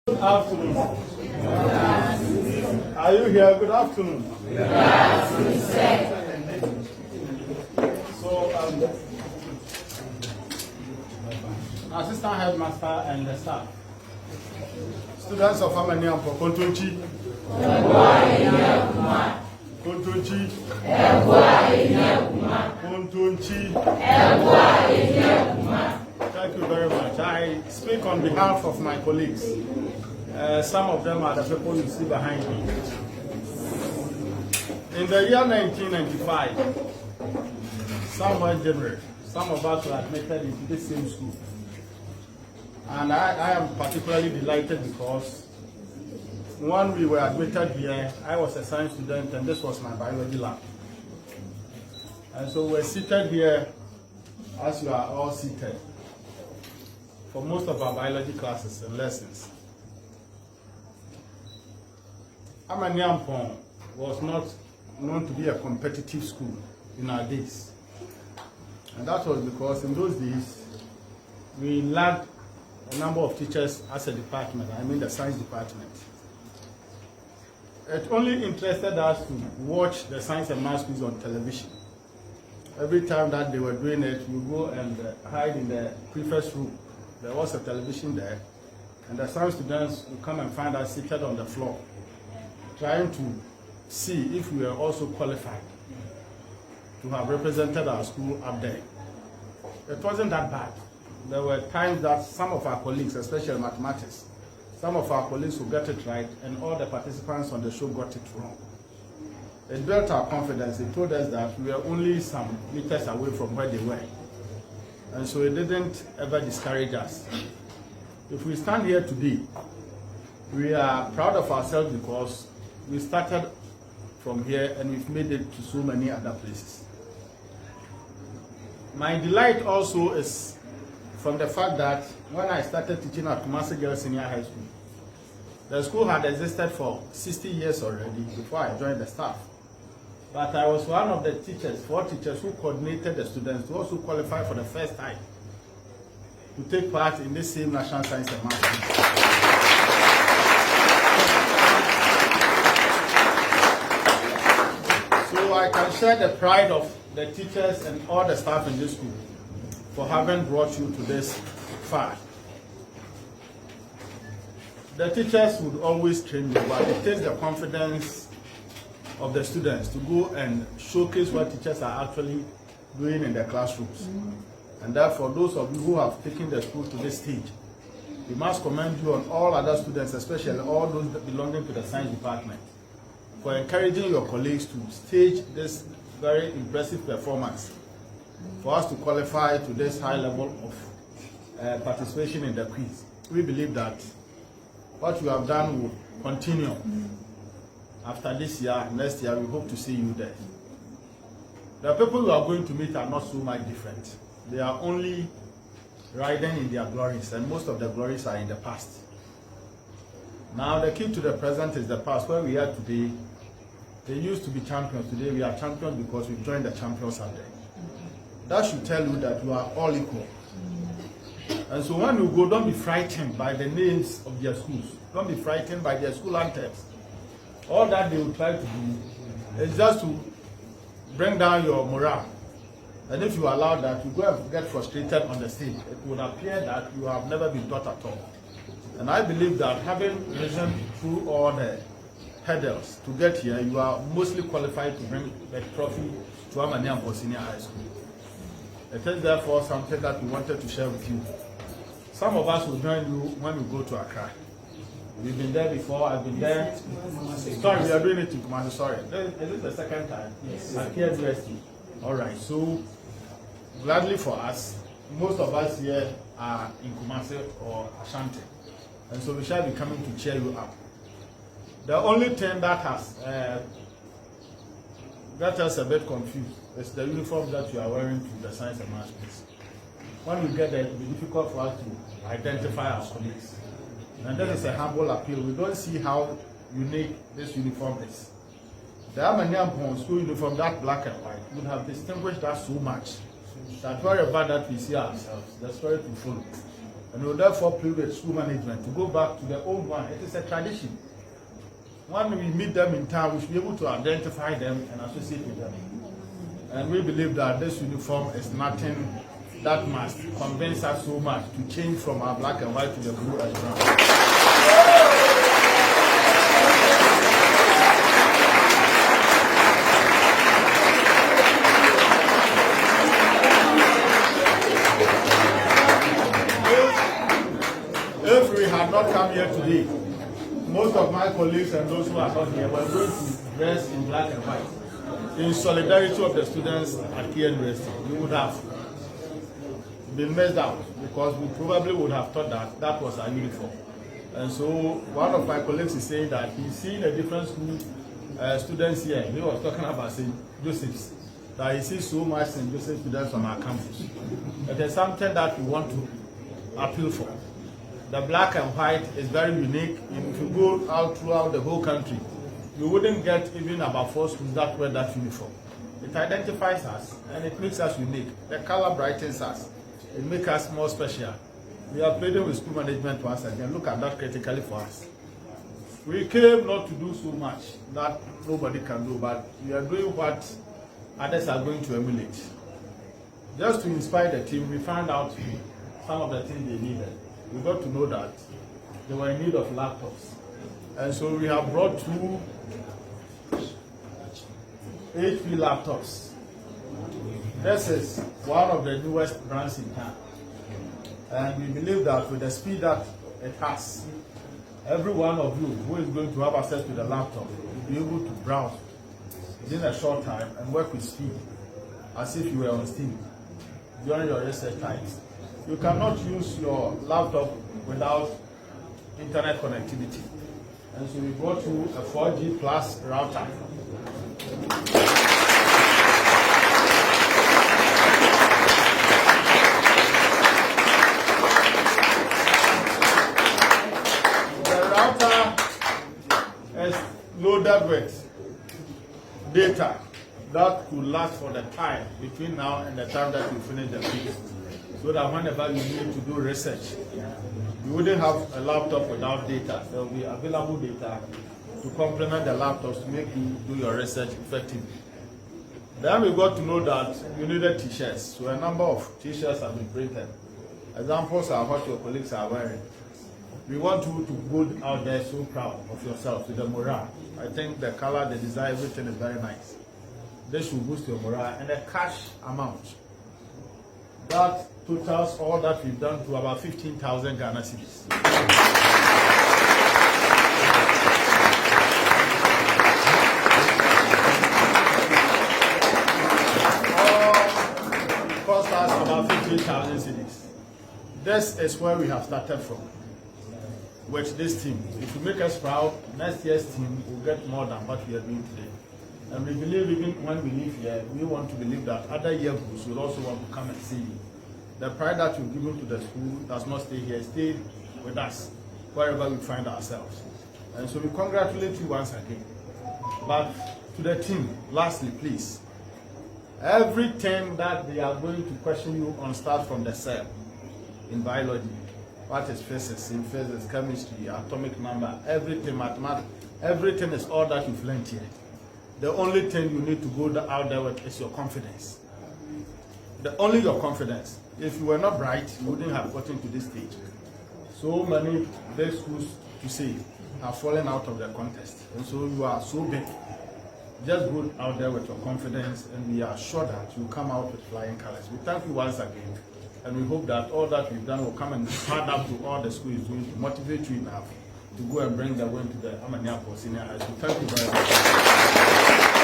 Good afternoon. Are you here? Good afternoon. Good afternoon, sir. So, assistant headmaster and the staff, students of Amaniampong, Kontonchi, Kontonchi, Thank you very much. I speak on behalf of my colleagues. Some of them are the people you see behind me. In the year 1995, somewhere January, some of us were admitted into the same school. And I am particularly delighted because when we were admitted here, I was a science student and this was my biology lab. And so we're seated here as you are all seated for most of our biology classes and lessons. Amaniampong was not known to be a competitive school in our days. And that was because in those days, we lacked a number of teachers as a department, I mean the science department. It only interested us to watch the science and maths quiz on television. Every time that they were doing it, we go and hide in the prefect's room. There was a television there, and the science students would come and find us seated on the floor, trying to see if we were also qualified to have represented our school up there. It wasn't that bad. There were times that some of our colleagues, especially mathematics, some of our colleagues would get it right, and all the participants on the show got it wrong. It built our confidence. It told us that we were only some meters away from where they were. And so it didn't ever discourage us. If we stand here today, we are proud of ourselves because we started from here and we've made it to so many other places. My delight also is from the fact that when I started teaching at Kumasi Girls Senior High School, the school had existed for 60 years already before I joined the staff. But I was one of the teachers, 4 teachers who coordinated the students to also qualify for the first time to take part in this same National Science and Maths Quiz. So I can share the pride of the teachers and all the staff in this school for having brought you to this far. The teachers would always train you, but it takes the confidence of the students to go and showcase what teachers are actually doing in their classrooms. And therefore, those of you who have taken the school to this stage, we must commend you on all other students, especially all those that belonging to the science department, for encouraging your colleagues to stage this very impressive performance for us to qualify to this high level of participation in the quiz. We believe that what you have done will continue. After this year, next year, we hope to see you there. The people you are going to meet are not so much different. They are only riding in their glories, and most of the glories are in the past. Now, the key to the present is the past. Where we are today, they used to be champions. Today, we are champions because we've joined the champions out there. That should tell you that you are all equal. And so when you go, don't be frightened by the names of their schools. Don't be frightened by their school anthems. All that they will try to do is just to bring down your morale. And if you allow that, you go and get frustrated on the stage. It would appear that you have never been taught at all. And I believe that having risen through all the hurdles to get here, you are mostly qualified to bring the trophy to Amaniampong Senior High School. It is therefore something that we wanted to share with you. Some of us will join you when we go to Accra. We've been there before, I've been there. Sorry, we are doing it in Kumasi, sorry. Is it the second time? Yes. At KSUST. Alright, so gladly for us, most of us here are in Kumasi or Ashanti. And so we shall be coming to cheer you up. The only thing that has got us a bit confused is the uniform that you are wearing to the science and maths quiz. When we get there, it will be difficult for us to identify our colleagues. And that is a humble appeal. We don't see how unique this uniform is. The Amaniampong school uniform, that black and white, would have distinguished us so much that wherever that we see ourselves, the spirit will follow. And we will therefore plead with school management to go back to the old one. It is a tradition. When we meet them in town, we should be able to identify them and associate with them. And we believe that this uniform is nothing that must convince us so much to change from our black and white to the blue and brown. If we had not come here today, most of my colleagues and those who are not here were going to dress in black and white in solidarity of the students at Kia University. We would have been messed out because we probably would have thought that that was our uniform. And so one of my colleagues is saying that he's seen a different school students here. He was talking about St. Joseph's, that he sees so much St. Joseph students on our campus. It is something that we want to appeal for. The black and white is very unique. If you go out throughout the whole country, you wouldn't get even about 4 schools that wear that uniform. It identifies us and it makes us unique. The color brightens us. It makes us more special. We are pleading with school management once again. Look at that critically for us. We came not to do so much that nobody can do, but we are doing what others are going to emulate. Just to inspire the team, we found out some of the things they needed. We got to know that they were in need of laptops. And so we have brought 2 HP laptops. This is one of the newest brands in town. And we believe that with the speed that it has, every one of you who is going to have access to the laptop will be able to browse within a short time and work with speed as if you were on Steam during your research times. You cannot use your laptop without internet connectivity. And so we brought you a 4G plus router. The router is loaded with data that could last for the time between now and the time that you finish the video. So that whenever you need to do research, you wouldn't have a laptop without data. There will be available data to complement the laptops to make you do your research effectively. Then we got to know that you needed t-shirts. So a number of t-shirts have been printed. Examples are what your colleagues are wearing. We want you to go out there so proud of yourself with the morale. I think the color, the design, everything is very nice. This will boost your morale. And the cash amount, that totals all that we've done to about 15,000 Ghana cedis. All cost us about 15,000 cedis. This is where we have started from with this team. If you make us proud, next year's team will get more than what we are doing today. And we believe even when we leave here, we want to believe that other year groups will also want to come and see you. The pride that you've given to the school does not stay here, stay with us wherever we find ourselves. And so we congratulate you once again. But to the team, lastly, please, everything that they are going to question you on starts from the cell in biology. What is physics, in physics, chemistry, atomic number, everything, mathematics, everything is all that you've learned here. The only thing you need to go out there with is your confidence. Only your confidence. If you were not bright, you wouldn't have gotten to this stage. So many big schools, to say, have fallen out of the contest. And so you are so big. Just go out there with your confidence, and we are sure that you come out with flying colors. We thank you once again, and we hope that all that we've done will come and add up to all the school is doing to motivate you enough to go and bring the win to the Amaniampong Senior High School. Thank you very much.